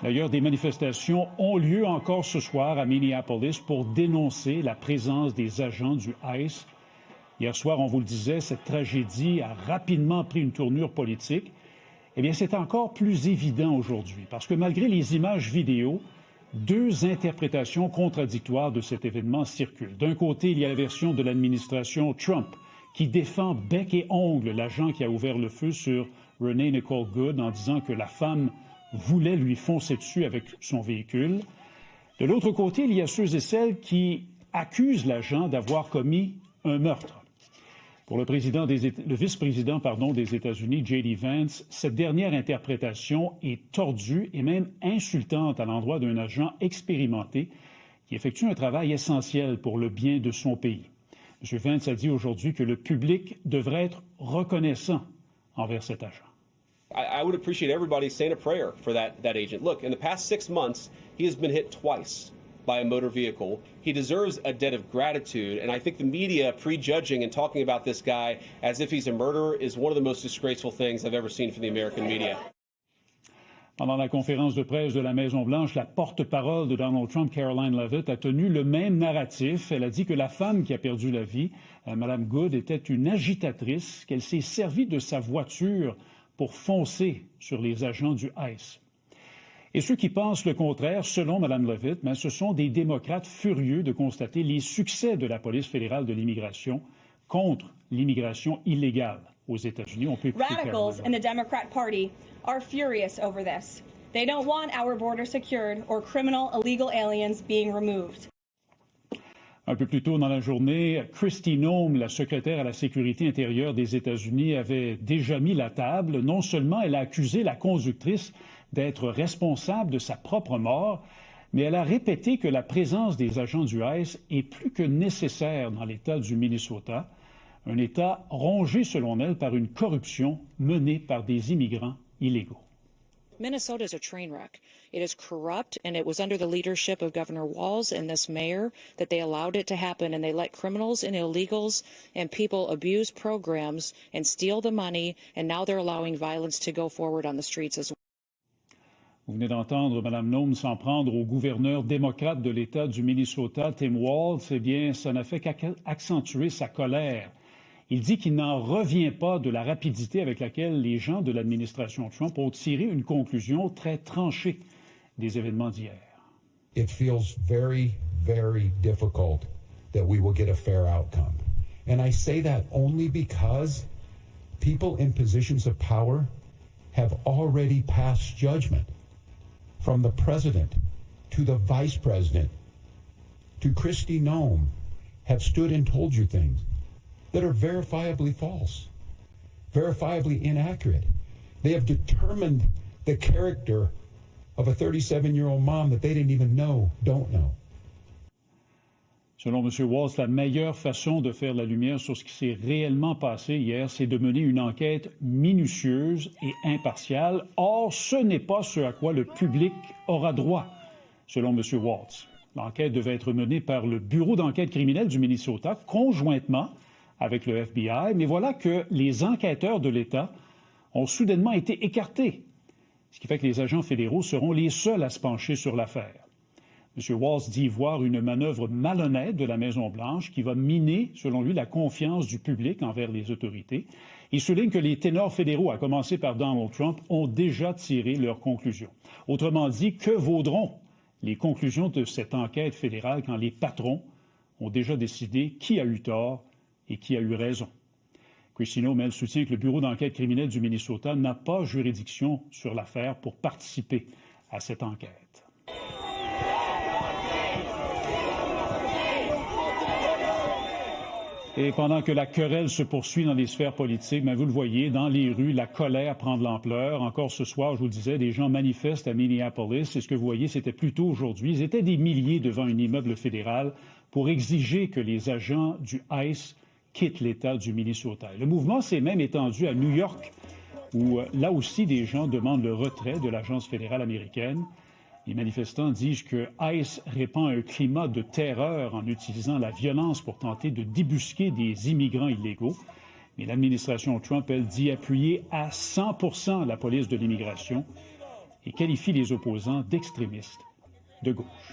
D'ailleurs, des manifestations ont lieu encore ce soir à Minneapolis pour dénoncer la présence des agents du ICE. Hier soir, on vous le disait, cette tragédie a rapidement pris une tournure politique. Eh bien, c'est encore plus évident aujourd'hui parce que malgré les images vidéo, deux interprétations contradictoires de cet événement circulent. D'un côté, il y a la version de l'administration Trump qui défend bec et ongle l'agent qui a ouvert le feu sur Renee Nicole Goode en disant que la femme voulait lui foncer dessus avec son véhicule. De l'autre côté, il y a ceux et celles qui accusent l'agent d'avoir commis un meurtre. Pour le vice-président des États-Unis, J.D. Vance, cette dernière interprétation est tordue et même insultante à l'endroit d'un agent expérimenté qui effectue un travail essentiel pour le bien de son pays. M. Vance a dit aujourd'hui que le public devrait être reconnaissant envers cet agent. I would appreciate everybody saying a prayer for that agent. Look, in the past 6 months, he has been hit twice by a motor vehicle. He deserves a debt of gratitude, and I think the media prejudging and talking about this guy as if he's a murderer is one of the most disgraceful things I've ever seen from the American media. Pendant la conférence de presse de la Maison-Blanche, la porte-parole de Donald Trump, Caroline Leavitt, a tenu le même narratif. Elle a dit que la femme qui a perdu la vie, Mme Goode, était une agitatrice, qu'elle s'est servie de sa voiture pour foncer sur les agents du ICE. Et ceux qui pensent le contraire, selon Mme Leavitt, ce sont des démocrates furieux de constater les succès de la police fédérale de l'immigration contre l'immigration illégale aux États-Unis. On peut Radicals in the Democrat Party are furious over this. They don't want our border secured or criminal illegal aliens being removed. Un peu plus tôt dans la journée, Kristi Noem, la secrétaire à la sécurité intérieure des États-Unis, avait déjà mis la table. Non seulement elle a accusé la conductrice d'être responsable de sa propre mort, mais elle a répété que la présence des agents du ICE est plus que nécessaire dans l'État du Minnesota, un État rongé, selon elle, par une corruption menée par des immigrants illégaux. Minnesota is a train wreck. It is corrupt, and it was under the leadership of Governor Walz and this mayor that they allowed it to happen, and they let criminals and illegals and people abuse programs and steal the money, and now they're allowing violence to go forward on the streets as well. Vous venez d'entendre Mme Noem s'en prendre au gouverneur démocrate de l'État du Minnesota, Tim Walz. Eh bien, ça n'a fait qu'accentuer sa colère. Il dit qu'il n'en revient pas de la rapidité avec laquelle les gens de l'administration Trump ont tiré une conclusion très tranchée des événements d'hier. It feels very, very difficult that we will get a fair outcome. And I say that only because people in positions of power have already passed judgment. From the president to the vice president to Kristi Noem have stood and told you things that are verifiably false, verifiably inaccurate. They have determined the character of a 37-year-old mom that they didn't even know, don't know. Selon M. Walz, la meilleure façon de faire la lumière sur ce qui s'est réellement passé hier, c'est de mener une enquête minutieuse et impartiale. Or, ce n'est pas ce à quoi le public aura droit, selon M. Walz. L'enquête devait être menée par le Bureau d'enquête criminelle du Minnesota, conjointement avec le FBI, mais voilà que les enquêteurs de l'État ont soudainement été écartés, ce qui fait que les agents fédéraux seront les seuls à se pencher sur l'affaire. M. Walz dit voir une manœuvre malhonnête de la Maison-Blanche qui va miner, selon lui, la confiance du public envers les autorités. Il souligne que les ténors fédéraux, à commencer par Donald Trump, ont déjà tiré leurs conclusions. Autrement dit, que vaudront les conclusions de cette enquête fédérale quand les patrons ont déjà décidé qui a eu tort et qui a eu raison? Kristi Noem, elle, soutient que le Bureau d'enquête criminelle du Minnesota n'a pas juridiction sur l'affaire pour participer à cette enquête. Et pendant que la querelle se poursuit dans les sphères politiques, vous le voyez, dans les rues, la colère prend de l'ampleur. Encore ce soir, je vous le disais, des gens manifestent à Minneapolis. Et ce que vous voyez, c'était plus tôt aujourd'hui. Ils étaient des milliers devant un immeuble fédéral pour exiger que les agents du ICE quittent l'État du Minnesota. Et le mouvement s'est même étendu à New York, où là aussi des gens demandent le retrait de l'Agence fédérale américaine. Les manifestants disent que ICE répand un climat de terreur en utilisant la violence pour tenter de débusquer des immigrants illégaux. Mais l'administration Trump, elle, dit appuyer à 100% la police de l'immigration et qualifie les opposants d'extrémistes de gauche.